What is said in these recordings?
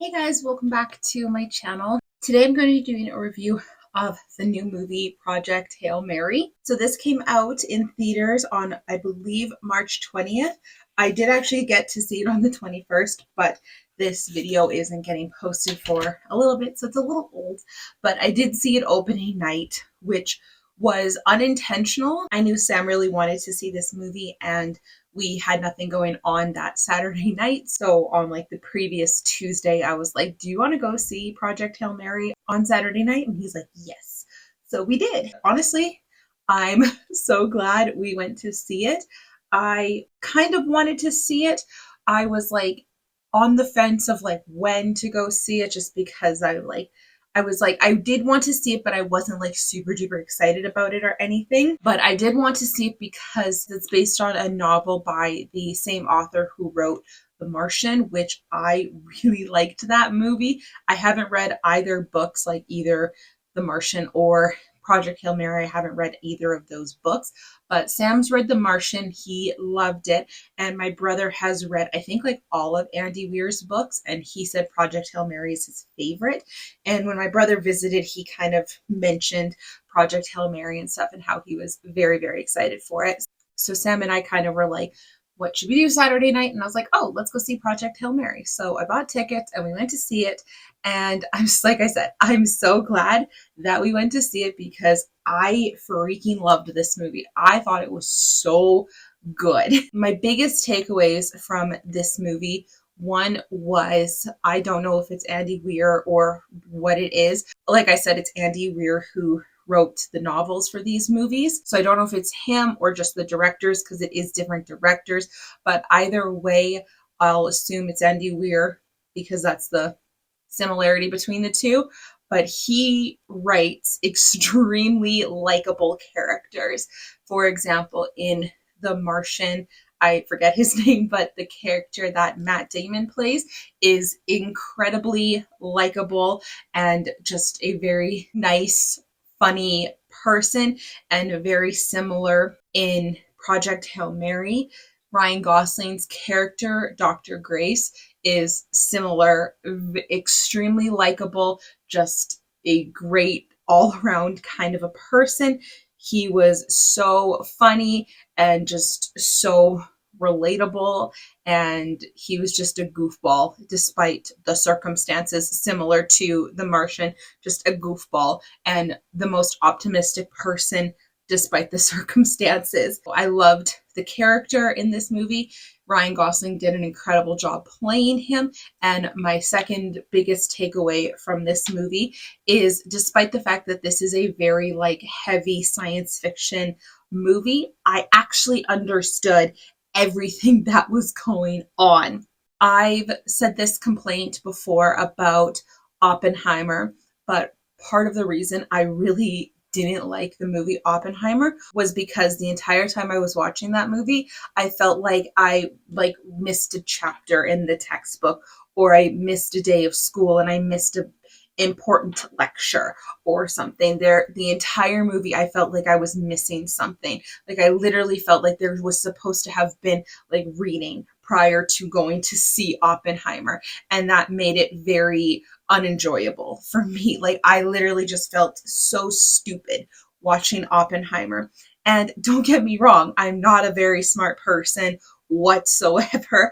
Hey guys, welcome back to my channel. Today I'm going to be doing a review of the new movie Project Hail Mary. So this came out in theaters on, I believe, March 20th. I did actually get to see it on the 21st, but this video isn't getting posted for a little bit, so it's a little old. But I did see it opening night, which was unintentional. I knew Sam really wanted to see this movie, and we had nothing going on that Saturday night. So on like the previous Tuesday, I was like, do you want to go see Project Hail Mary on Saturday night? And he's like, yes. So we did. Honestly, I'm so glad we went to see it. I kind of wanted to see it. I was like on the fence of like when to go see it, just because I did want to see it, but I wasn't like super duper excited about it or anything. But I did want to see it because it's based on a novel by the same author who wrote The Martian, which I really liked that movie. I haven't read either books, like either The Martian or Project Hail Mary. I haven't read either of those books, but Sam's read The Martian. He loved it. And my brother has read, I think, like all of Andy Weir's books, and he said Project Hail Mary is his favorite. And when my brother visited, he kind of mentioned Project Hail Mary and stuff and how he was very, very excited for it. So Sam and I kind of were like, what should we do Saturday night? And I was like, oh, let's go see Project Hail Mary. So I bought tickets and we went to see it. And I'm just, like I said, I'm so glad that we went to see it because I freaking loved this movie. I thought it was so good. My biggest takeaways from this movie, one was, I don't know if it's Andy Weir or what it is. Like I said, it's Andy Weir who wrote the novels for these movies. So I don't know if it's him or just the directors, because it is different directors. But either way, I'll assume it's Andy Weir because that's the similarity between the two. But he writes extremely likable characters. For example, in The Martian, I forget his name, but the character that Matt Damon plays is incredibly likable and just a very nice, funny person, and very similar in Project Hail Mary. Ryan Gosling's character, Dr. Grace, is similar, extremely likable, just a great all-around kind of a person. He was so funny and just so relatable, and he was just a goofball despite the circumstances, similar to The Martian, just a goofball and the most optimistic person despite the circumstances. I loved the character in this movie. Ryan Gosling did an incredible job playing him. And my second biggest takeaway from this movie is, despite the fact that this is a very like heavy science fiction movie, I actually understood everything that was going on. I've said this complaint before about Oppenheimer, but part of the reason I really didn't like the movie Oppenheimer was because the entire time I was watching that movie, I felt like I missed a chapter in the textbook, or I missed a day of school and I missed a important lecture or something. The entire movie, I felt like I was missing something. Like I literally felt like there was supposed to have been like reading prior to going to see Oppenheimer, and that made it very unenjoyable for me. Like I literally just felt so stupid watching Oppenheimer. And don't get me wrong, I'm not a very smart person whatsoever,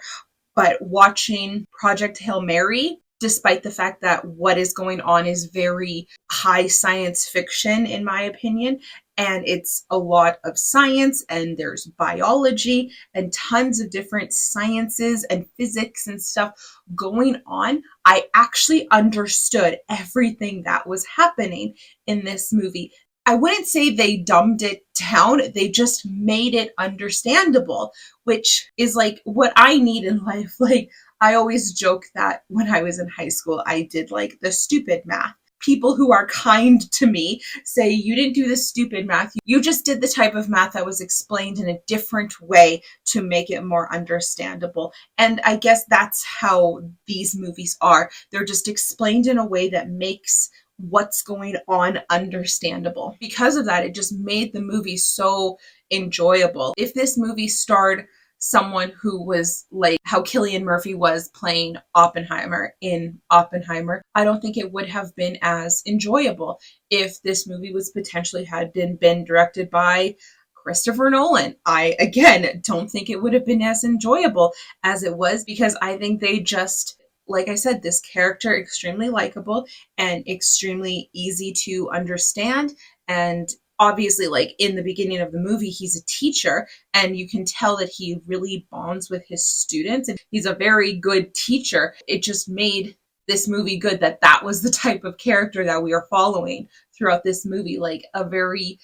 but watching Project Hail Mary, despite the fact that what is going on is very high science fiction, in my opinion, and it's a lot of science, and there's biology and tons of different sciences and physics and stuff going on, I actually understood everything that was happening in this movie. I wouldn't say they dumbed it down, they just made it understandable, which is like what I need in life. Like I always joke that when I was in high school, I did like the stupid math. People who are kind to me say, you didn't do the stupid math. You just did the type of math that was explained in a different way to make it more understandable. And I guess that's how these movies are. They're just explained in a way that makes what's going on understandable. Because of that, it just made the movie so enjoyable. If this movie starred someone who was like how Cillian Murphy was playing Oppenheimer in Oppenheimer, I don't think it would have been as enjoyable if this movie was potentially had been directed by Christopher Nolan. I again don't think it would have been as enjoyable as it was, because I think they just, like I said, this character extremely likable and extremely easy to understand. And obviously, like in the beginning of the movie, he's a teacher, and you can tell that he really bonds with his students, and he's a very good teacher. It just made this movie good that that was the type of character that we are following throughout this movie, like a very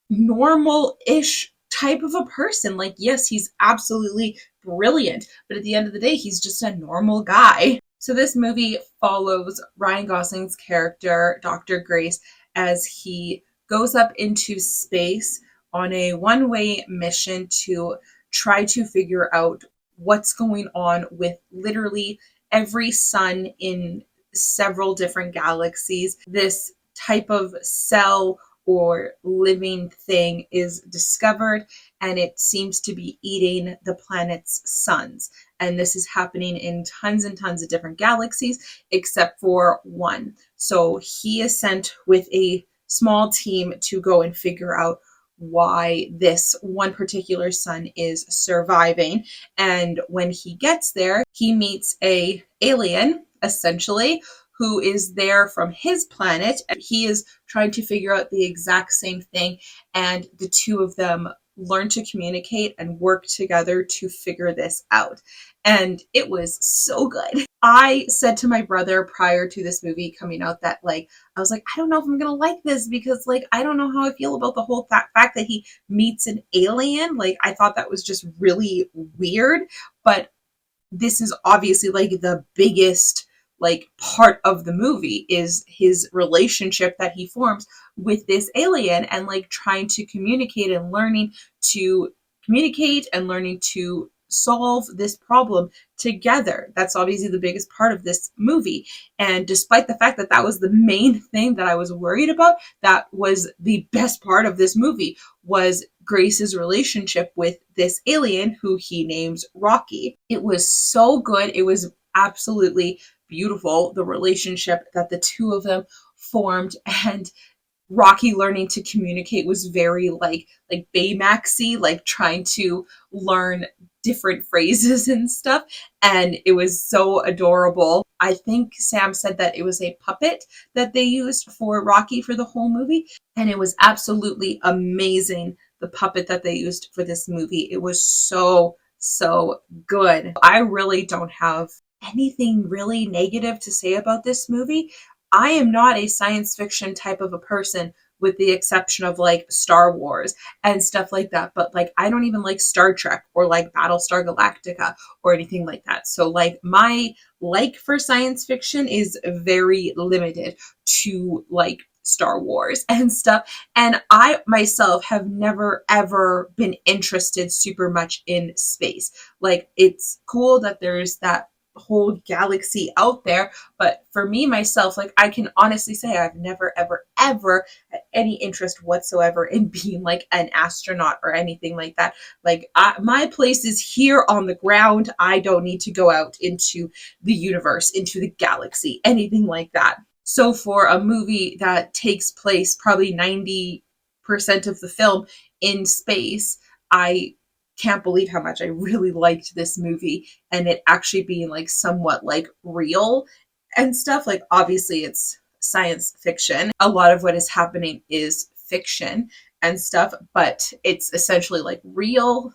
normal-ish type of a person. Like, yes, he's absolutely brilliant, but at the end of the day, he's just a normal guy. So this movie follows Ryan Gosling's character, Dr. Grace, as he goes up into space on a one-way mission to try to figure out what's going on with literally every sun in several different galaxies. This type of cell or living thing is discovered, and it seems to be eating the planet's suns. And this is happening in tons and tons of different galaxies, except for one. So he is sent with a small team to go and figure out why this one particular sun is surviving. And when he gets there, he meets a alien, essentially, who is there from his planet, and he is trying to figure out the exact same thing, and the two of them learn to communicate and work together to figure this out. And it was so good. I said to my brother prior to this movie coming out that, like, I was like, I don't know if I'm gonna like this, because like I don't know how I feel about the whole fact that he meets an alien. Like, I thought that was just really weird, but this is obviously like the biggest like part of the movie is his relationship that he forms with this alien, and like trying to communicate and learning to communicate and learning to solve this problem together. That's obviously the biggest part of this movie. And despite the fact that that was the main thing that I was worried about, that was the best part of this movie, was Grace's relationship with this alien who he names Rocky. It was so good. It was absolutely beautiful, the relationship that the two of them formed. And Rocky learning to communicate was very like Baymaxy, like trying to learn different phrases and stuff. And it was so adorable. I think Sam said that it was a puppet that they used for Rocky for the whole movie. And it was absolutely amazing, the puppet that they used for this movie. It was so, so good. I really don't have anything really negative to say about this movie. I am not a science fiction type of a person, with the exception of like Star Wars and stuff like that. But like, I don't even like Star Trek or like Battlestar Galactica or anything like that. So like my like for science fiction is very limited to like Star Wars and stuff. And I myself have never ever been interested super much in space. Like, it's cool that there's that whole galaxy out there, but for me myself, like, I can honestly say I've never ever had any interest whatsoever in being like an astronaut or anything like that. Like, my place is here on the ground. I don't need to go out into the universe, into the galaxy, anything like that. So for a movie that takes place probably 90% of the film in space, I can't believe how much I really liked this movie, and it actually being like somewhat like real and stuff. Like, obviously it's science fiction. A lot of what is happening is fiction and stuff, but it's essentially like real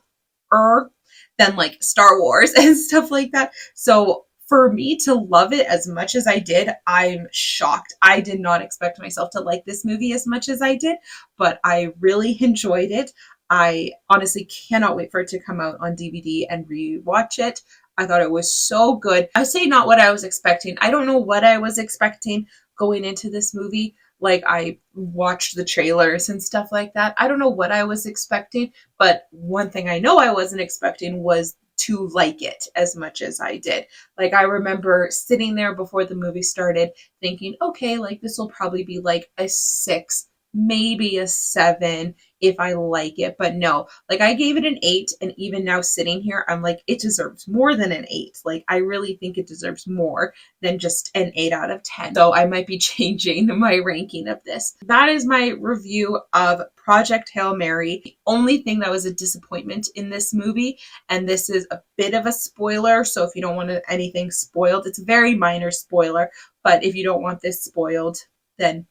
than like Star Wars and stuff like that. So for me to love it as much as I did, I'm shocked. I did not expect myself to like this movie as much as I did, but I really enjoyed it. I honestly cannot wait for it to come out on DVD and rewatch it. I thought it was so good. I say not what I was expecting. I don't know what I was expecting going into this movie. Like, I watched the trailers and stuff like that. I don't know what I was expecting, but one thing I know I wasn't expecting was to like it as much as I did. Like, I remember sitting there before the movie started thinking, okay, like this will probably be like a 6 maybe a 7 if I like it. But no, like I gave it an 8, and even now sitting here, I'm like, it deserves more than an 8. Like I really think it deserves more than just an 8 out of 10. So I might be changing my ranking of this. That is my review of Project Hail Mary. The only thing that was a disappointment in this movie, and this is a bit of a spoiler, so if you don't want anything spoiled, it's a very minor spoiler, but if you don't want this spoiled, then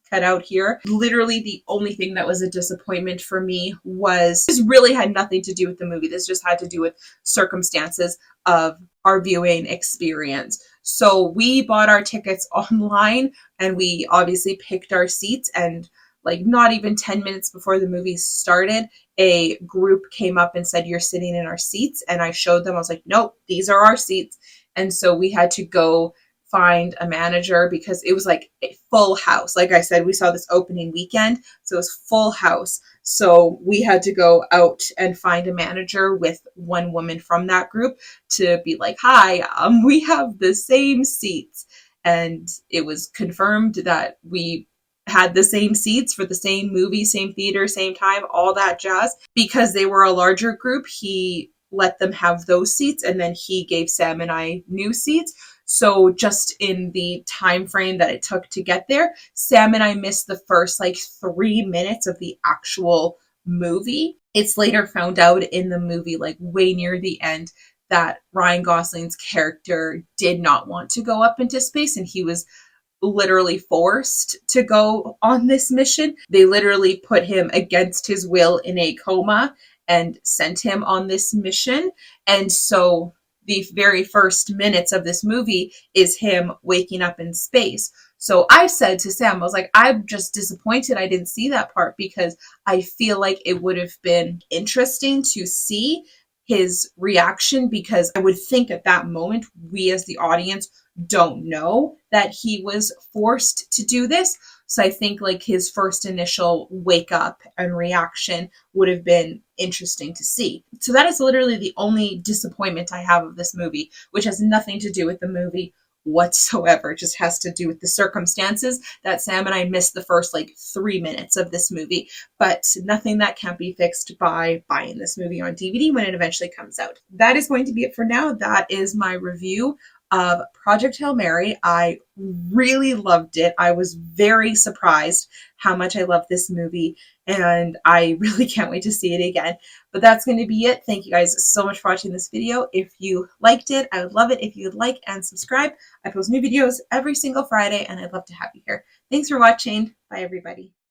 cut out here. Literally the only thing that was a disappointment for me was, this really had nothing to do with the movie. This just had to do with circumstances of our viewing experience. So we bought our tickets online, and we obviously picked our seats, and like not even 10 minutes before the movie started, a group came up and said, "You're sitting in our seats." And I showed them, I was like, "Nope, these are our seats." And so we had to go find a manager because it was like a full house. Like I said, we saw this opening weekend, so it was full house. So we had to go out and find a manager with one woman from that group to be like, "Hi, we have the same seats." And it was confirmed that we had the same seats for the same movie, same theater, same time, all that jazz. Because they were a larger group, he let them have those seats, and then he gave Sam and I new seats. So just in the time frame that it took to get there, Sam and I missed the first like 3 minutes of the actual movie. It's later found out in the movie, like way near the end, that Ryan Gosling's character did not want to go up into space, and he was literally forced to go on this mission. They literally put him against his will in a coma and sent him on this mission. And so the very first minutes of this movie is him waking up in space. So I said to Sam, I was like, I'm just disappointed I didn't see that part, because I feel like it would have been interesting to see his reaction, because I would think at that moment, we as the audience don't know that he was forced to do this. So I think like his first initial wake up and reaction would have been interesting to see. So that is literally the only disappointment I have of this movie, which has nothing to do with the movie whatsoever. It just has to do with the circumstances that Sam and I missed the first like 3 minutes of this movie, but nothing that can't be fixed by buying this movie on DVD when it eventually comes out. That is going to be it for now. That is my review of Project Hail Mary. I really loved it. I was very surprised how much I loved this movie, and I really can't wait to see it again. But that's going to be it. Thank you guys so much for watching this video. If you liked it, I would love it if you would like and subscribe. I post new videos every single Friday, and I'd love to have you here. Thanks for watching. Bye, everybody.